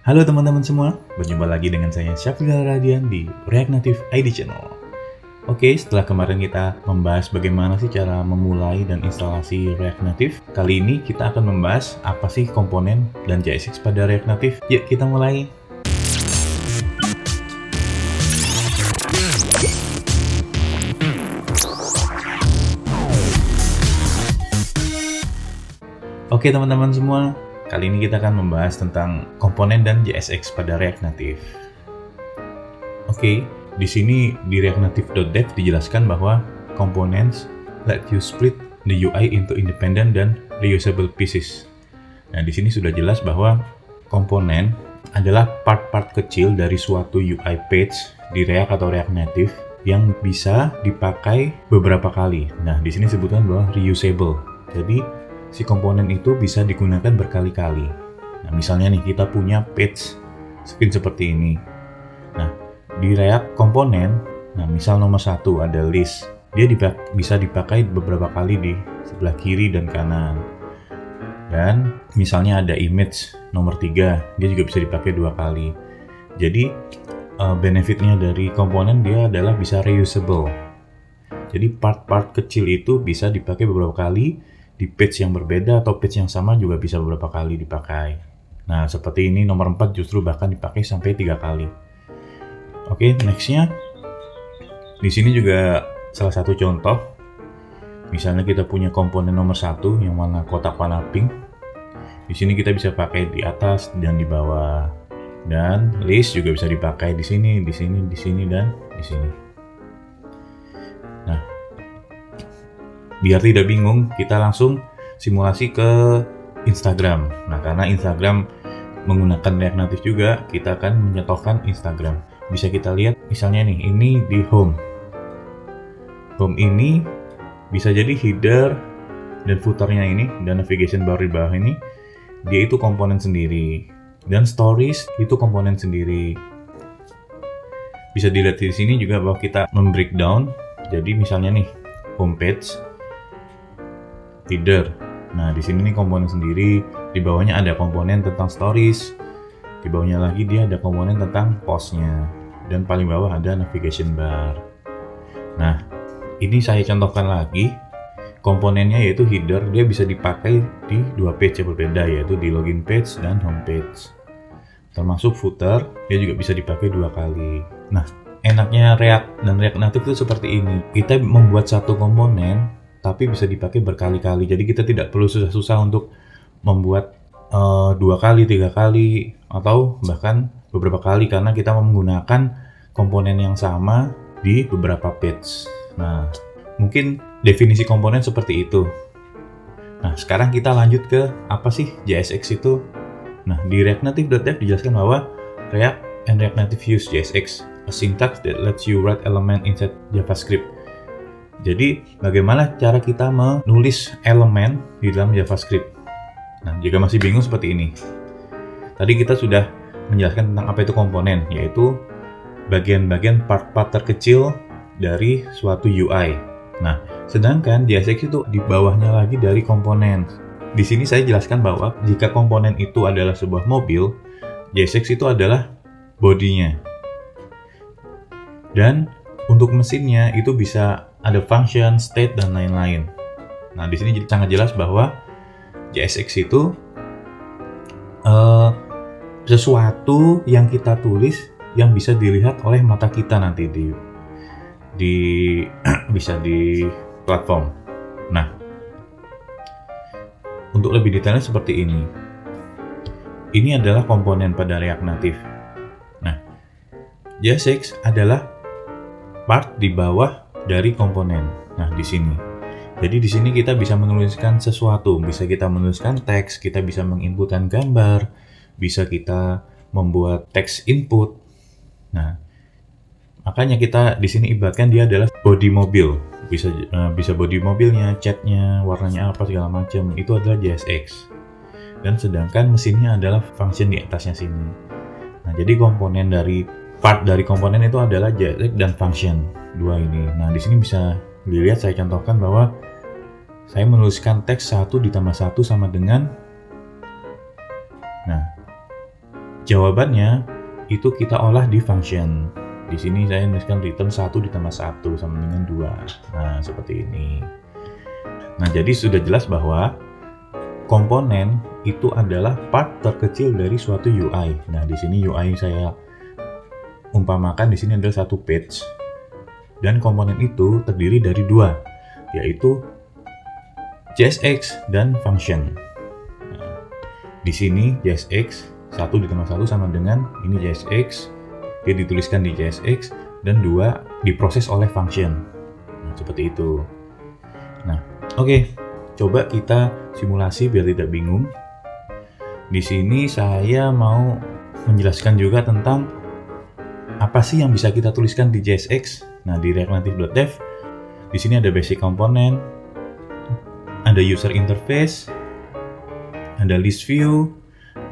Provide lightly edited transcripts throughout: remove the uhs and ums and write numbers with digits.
Halo teman-teman semua, berjumpa lagi dengan saya Syafrial Radian di React Native ID Channel. Oke, setelah kemarin kita membahas bagaimana sih cara memulai dan instalasi React Native, kali ini kita akan membahas apa sih komponen dan JSX pada React Native. Yuk kita mulai. Oke teman-teman semua, kali ini kita akan membahas tentang komponen dan JSX pada React Native. Oke, di sini di reactnative.dev dijelaskan bahwa components let you split the UI into independent dan reusable pieces. Nah, di sini sudah jelas bahwa komponen adalah part-part kecil dari suatu UI page di React atau React Native yang bisa dipakai beberapa kali. Nah, di sini disebutkan bahwa reusable. Jadi si komponen itu bisa digunakan berkali-kali. Nah, misalnya nih kita punya page screen seperti ini. Nah, di React komponen, nah misal nomor 1 ada list. Dia bisa dipakai beberapa kali di sebelah kiri dan kanan. Dan misalnya ada image nomor 3, dia juga bisa dipakai 2 kali. Jadi benefitnya dari komponen dia adalah bisa reusable. Jadi part-part kecil itu bisa dipakai beberapa kali di page yang berbeda atau page yang sama juga bisa beberapa kali dipakai. Nah, seperti ini nomor 4 justru bahkan dipakai sampai 3 kali. Oke, nextnya di sini juga salah satu contoh. Misalnya kita punya komponen nomor 1 yang warna kotak warna pink. Di sini kita bisa pakai di atas dan di bawah. Dan list juga bisa dipakai di sini, di sini, di sini, dan di sini. Nah, biar tidak bingung, kita langsung simulasi ke Instagram. Nah, karena Instagram menggunakan React Native juga, kita akan mencontohkan Instagram. Bisa kita lihat, misalnya nih, ini di home. Home ini bisa jadi header dan footernya ini, dan navigation bar di bawah ini, dia itu komponen sendiri. Dan stories itu komponen sendiri. Bisa dilihat di sini juga bahwa kita membreakdown. Jadi misalnya nih, homepage, header. Nah, di sini nih komponen sendiri, di bawahnya ada komponen tentang stories. Di bawahnya lagi dia ada komponen tentang postnya. Dan paling bawah ada navigation bar. Nah, ini saya contohkan lagi. Komponennya yaitu header, dia bisa dipakai di 2 page yang berbeda, yaitu di login page dan home page. Termasuk footer, dia juga bisa dipakai 2 kali. Nah, enaknya React dan React Native itu seperti ini. Kita membuat satu komponen, tapi bisa dipakai berkali-kali. Jadi kita tidak perlu susah-susah untuk membuat 2 kali, 3 kali, atau bahkan beberapa kali karena kita menggunakan komponen yang sama di beberapa page. Nah, mungkin definisi komponen seperti itu. Nah, sekarang kita lanjut ke apa sih JSX itu. Nah, di reactnative.dev dijelaskan bahwa React and React Native use JSX, a syntax that lets you write element inside JavaScript. Jadi, bagaimana cara kita menulis elemen di dalam JavaScript? Nah, jika masih bingung seperti ini. Tadi kita sudah menjelaskan tentang apa itu komponen, yaitu bagian-bagian part-part terkecil dari suatu UI. Nah, sedangkan JSX itu di bawahnya lagi dari komponen. Di sini saya jelaskan bahwa jika komponen itu adalah sebuah mobil, JSX itu adalah bodinya. Dan untuk mesinnya itu bisa ada function, state, dan lain-lain. Nah, di sini sangat jelas bahwa JSX itu sesuatu yang kita tulis yang bisa dilihat oleh mata kita nanti bisa di platform. Nah, untuk lebih detailnya seperti ini. Ini adalah komponen pada React Native. Nah, JSX adalah part di bawah dari komponen. Nah, di sini. Jadi di sini kita bisa menuliskan sesuatu, bisa kita menuliskan teks, kita bisa menginputkan gambar, bisa kita membuat teks input. Nah, makanya kita di sini ibaratkan dia adalah body mobil. Bisa body mobilnya, catnya, warnanya apa segala macam. Itu adalah JSX. Dan sedangkan mesinnya adalah function di atasnya sini. Nah, jadi part dari komponen itu adalah JSX dan function, dua ini. Nah, di sini bisa dilihat saya contohkan bahwa saya menuliskan teks 1 ditambah 1 sama dengan, nah, Jawabannya itu kita olah di function. Di sini saya nuliskan return 1 ditambah 1 sama dengan 2. Nah, seperti ini. Nah, jadi sudah jelas bahwa komponen itu adalah part terkecil dari suatu UI. Nah, di sini UI saya umpamakan di sini adalah satu page. Dan komponen itu terdiri dari dua, yaitu JSX dan function. Nah, di sini JSX 1 ditambah 1 sama dengan ini JSX, dia dituliskan di JSX, dan 2 diproses oleh function. Nah, seperti itu. Nah, oke. Coba kita simulasi biar tidak bingung. Di sini saya mau menjelaskan juga tentang apa sih yang bisa kita tuliskan di JSX. Nah, di reactnative.dev, di sini ada basic component, ada user interface, ada list view,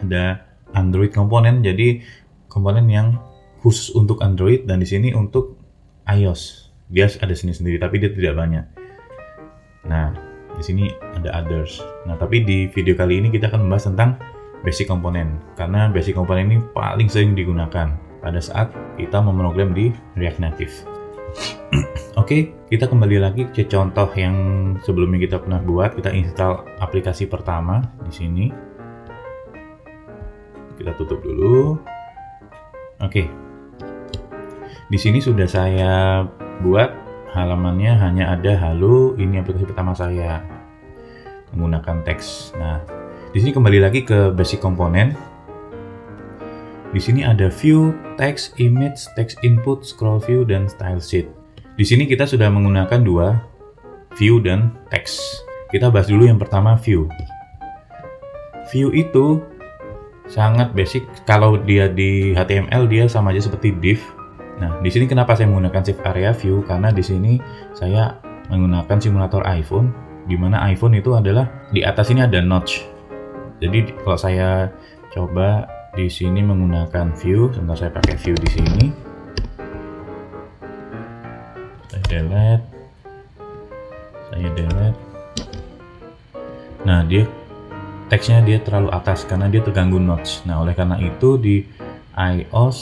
ada Android komponen, jadi komponen yang khusus untuk Android, dan di sini untuk iOS. Dia ada sendiri-sendiri, tapi dia tidak banyak. Nah, di sini ada others. Nah, tapi di video kali ini kita akan membahas tentang basic komponen, karena basic komponen ini paling sering digunakan pada saat kita memprogram di React Native. Oke, kita kembali lagi ke contoh yang sebelumnya kita pernah buat. Kita install aplikasi pertama di sini. Kita tutup dulu. Oke. Di sini sudah saya buat halamannya, hanya ada halo, ini aplikasi pertama saya menggunakan teks. Nah, di sini kembali lagi ke basic komponen. Di sini ada view, text, image, text input, scroll view, dan style sheet. Di sini kita sudah menggunakan dua, view dan text. Kita bahas dulu yang pertama, view. View itu sangat basic. Kalau dia di HTML dia sama aja seperti div. Nah, di sini kenapa saya menggunakan Shift Area View? Karena di sini saya menggunakan simulator iPhone, di mana iPhone itu adalah di atas ini ada notch. Jadi kalau saya coba di sini menggunakan view, sebentar saya pakai view di sini. Saya delete. Nah, teksnya dia terlalu atas karena dia terganggu notch. Nah, oleh karena itu di iOS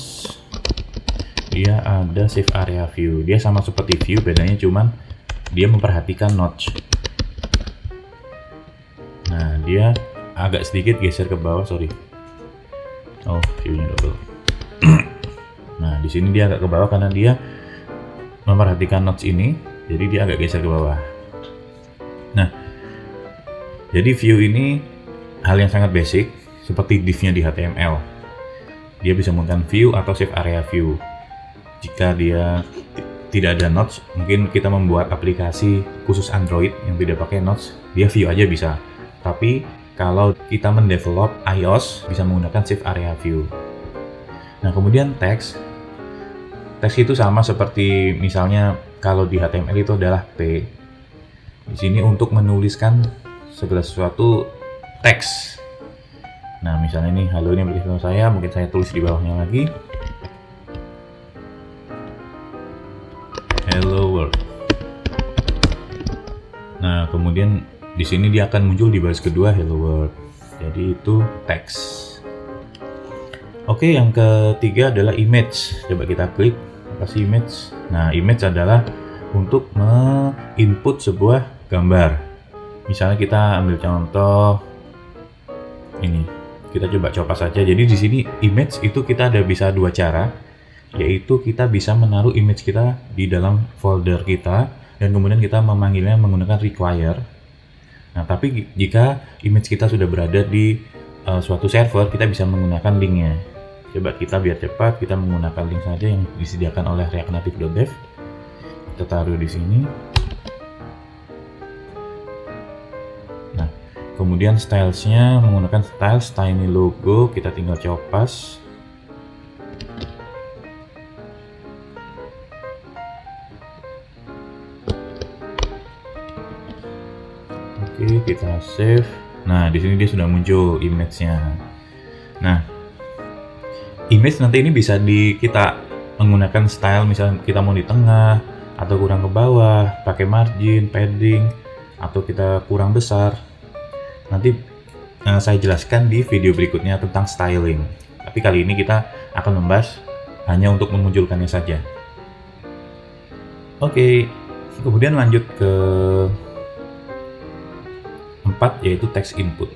dia ada Shift Area View. Dia sama seperti view, bedanya cuman dia memperhatikan notch. Nah, dia agak sedikit geser ke bawah, sorry. Oh, view-nya double. Nah, di sini dia agak ke bawah karena dia memperhatikan notch ini, jadi dia agak geser ke bawah. Nah, jadi view ini hal yang sangat basic, seperti div-nya di HTML. Dia bisa menggunakan view atau Shift Area View. Jika dia tidak ada notch, mungkin kita membuat aplikasi khusus Android yang tidak pakai notch, dia view aja bisa. Tapi kalau kita mendevelop iOS, bisa menggunakan Shift Area View. Nah, kemudian teks itu sama seperti misalnya kalau di HTML itu adalah P. Di sini untuk menuliskan segala sesuatu teks. Nah, misalnya ini halo, ini aplikasi saya, mungkin saya tulis di bawahnya lagi. Hello world. Nah, kemudian di sini dia akan muncul di baris kedua hello world. Jadi itu teks. Oke, yang ketiga adalah image. Coba kita klik apa sih image. Nah, image adalah untuk me-input sebuah gambar. Misalnya kita ambil contoh ini. Kita coba copas saja. Jadi di sini image itu kita ada bisa dua cara, yaitu kita bisa menaruh image kita di dalam folder kita dan kemudian kita memanggilnya menggunakan require. Nah, tapi jika image kita sudah berada di suatu server, kita bisa menggunakan linknya. Coba kita biar cepat, kita menggunakan link saja yang disediakan oleh reactnative.dev. Kita taruh di sini. Nah, kemudian stylesnya menggunakan styles tiny logo, kita tinggal copas. Oke, kita save. Nah, di sini dia sudah muncul image-nya. Nah, image nanti ini bisa kita menggunakan style, misalnya kita mau di tengah atau kurang ke bawah, pakai margin, padding, atau kita kurang besar. Nanti saya jelaskan di video berikutnya tentang styling. Tapi kali ini kita akan membahas hanya untuk memunculkannya saja. Oke, kemudian lanjut ke 4, yaitu text input.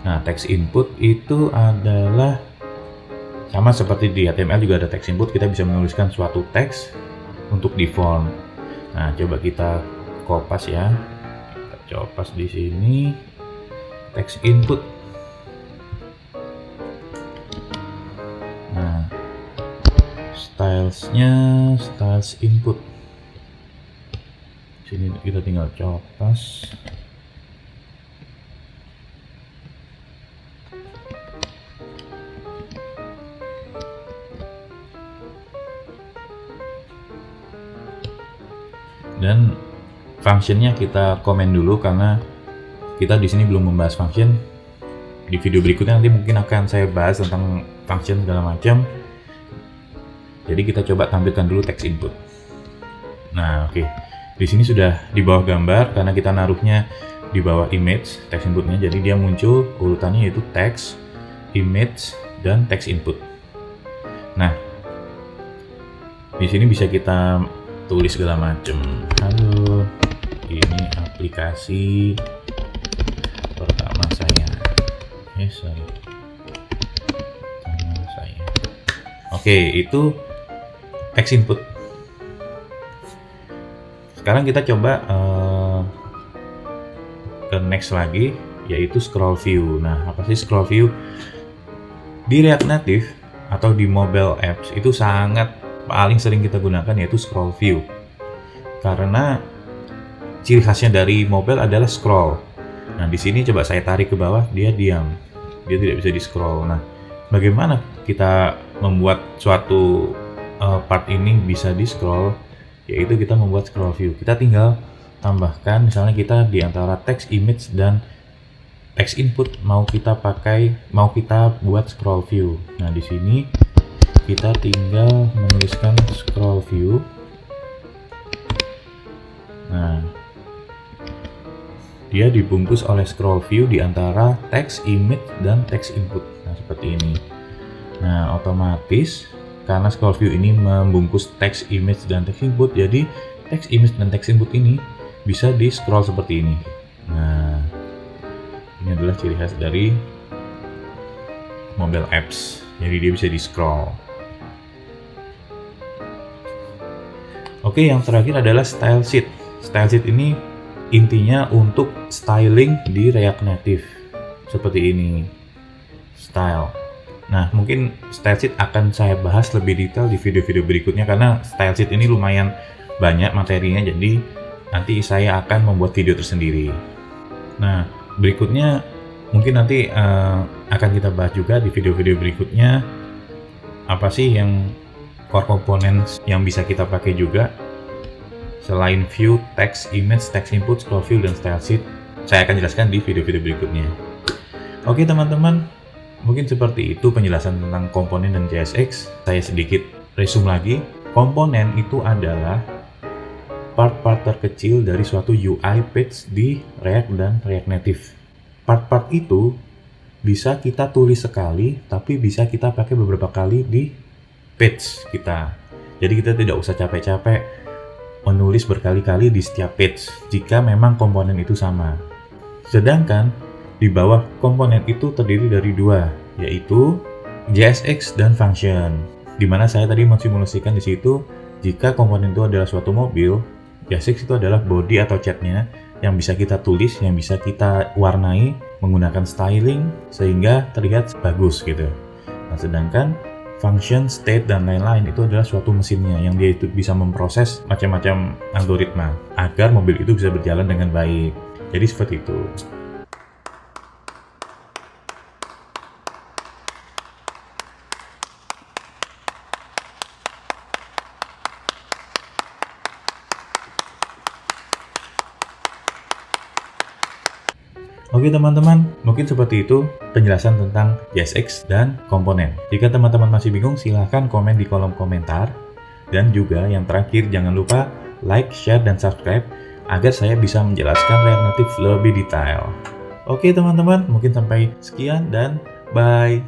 Nah, text input itu adalah sama seperti di HTML juga ada text input, kita bisa menuliskan suatu teks untuk di form. Nah, coba kita kopas ya. Kita kopas di sini text input. Nah, stylesnya styles input. Sini kita tinggal copas. Dan functionnya kita komen dulu karena kita di sini belum membahas function. Di video berikutnya nanti mungkin akan saya bahas tentang function segala macam. Jadi kita coba tampilkan dulu text input. Nah, oke. Di sini sudah di bawah gambar karena kita naruhnya di bawah image text inputnya. Jadi dia muncul urutannya yaitu text, image, dan text input. Nah, di sini bisa kita tulis segala macam. Halo, ini aplikasi pertama saya. Pertama saya. Oke, itu text input. Sekarang kita coba ke next lagi, yaitu scroll view. Nah, apa sih scroll view? Di React Native atau di mobile apps itu sangat paling sering kita gunakan yaitu scroll view. Karena ciri khasnya dari mobile adalah scroll. Nah, di sini coba saya tarik ke bawah, dia diam. Dia tidak bisa di-scroll. Nah, bagaimana kita membuat suatu part ini bisa di-scroll? Yaitu kita membuat scroll view. Kita tinggal tambahkan misalnya kita di antara text, image, dan text input mau kita buat scroll view. Nah, di sini kita tinggal menuliskan scroll view. Nah, dia dibungkus oleh scroll view di antara text, image, dan text input. Nah, seperti ini. Nah, otomatis karena scroll view ini membungkus text, image, dan text input, jadi text, image, dan text input ini bisa di scroll seperti ini. Nah, ini adalah ciri khas dari mobile apps. Jadi dia bisa di scroll. Oke, yang terakhir adalah style sheet. Style sheet ini intinya untuk styling di React Native. Seperti ini. Style. Nah, mungkin style sheet akan saya bahas lebih detail di video-video berikutnya karena style sheet ini lumayan banyak materinya, jadi nanti saya akan membuat video tersendiri. Nah, berikutnya mungkin nanti akan kita bahas juga di video-video berikutnya apa sih yang core components yang bisa kita pakai juga selain view, text, image, text input, scroll view, dan style sheet. Saya akan jelaskan di video-video berikutnya. Oke teman-teman, mungkin seperti itu penjelasan tentang komponen dan JSX. Saya sedikit resume lagi. Komponen itu adalah part-part terkecil dari suatu UI page di React dan React Native. Part-part itu bisa kita tulis sekali, tapi bisa kita pakai beberapa kali di page kita. Jadi kita tidak usah capek-capek menulis berkali-kali di setiap page jika memang komponen itu sama. Sedangkan di bawah komponen itu terdiri dari dua, yaitu JSX dan function. Dimana saya tadi mensimulasikan di situ jika komponen itu adalah suatu mobil, JSX itu adalah body atau catnya yang bisa kita tulis, yang bisa kita warnai menggunakan styling sehingga terlihat bagus gitu. Nah, sedangkan function, state, dan lain-lain itu adalah suatu mesinnya yang dia itu bisa memproses macam-macam algoritma agar mobil itu bisa berjalan dengan baik. Jadi seperti itu. Oke teman-teman, mungkin seperti itu penjelasan tentang JSX dan komponen. Jika teman-teman masih bingung, silahkan komen di kolom komentar. Dan juga yang terakhir, jangan lupa like, share, dan subscribe agar saya bisa menjelaskan React Native lebih detail. Oke teman-teman, mungkin sampai sekian dan bye.